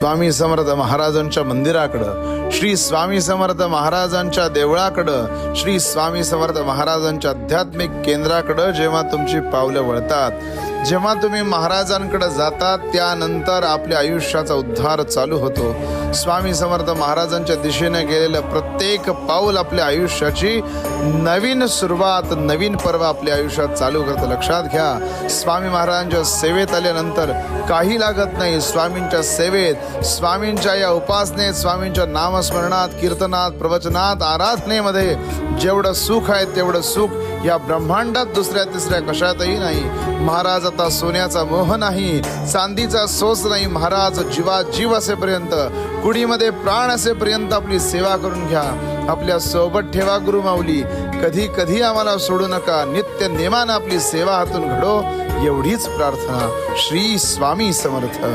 स्वामी समर्थ महाराजांच्या मंदिराकडं, श्री स्वामी समर्थ महाराजांच्या देवळाकडं, श्री स्वामी समर्थ महाराजांच्या आध्यात्मिक केंद्राकडं जेव्हा तुमची पावलं वळतात, जेव्हा तुम्ही महाराजांकडे जातात, त्यानंतर आपल्या आयुष्याचा उद्धार चालू होतो. स्वामी समर्थ महाराजांच्या दिशेने गेलेलं प्रत्येक पाऊल आपल्या आयुष्याची नवीन सुरुवात, नवीन पर्व आपल्या आयुष्यात चालू करतं. लक्षात घ्या, स्वामी महाराजांच्या सेवेत आल्यानंतर काही लागत नाही. स्वामींच्या सेवेत, स्वामींच्या या उपासनेत, स्वामींच्या नामस्मरणात, कीर्तनात, प्रवचनात, आराधनेमध्ये जेवढं सुख आहे तेवढं सुख या ब्रह्मांडात दुसऱ्या तिसऱ्या कशातही नाही. महाराज आता सोन्याचा मोह नाही, चांदीचा सोस नाही. महाराज जीव असेपर्यंत, कुडीमध्ये प्राण असेपर्यंत आपली सेवा करून घ्या. आपल्या सोबत ठेवा गुरुमाऊली. कधी कधी आम्हाला सोडू नका. नित्य नेमानं आपली सेवा हातून घडो, एवढीच प्रार्थना. श्री स्वामी समर्थ.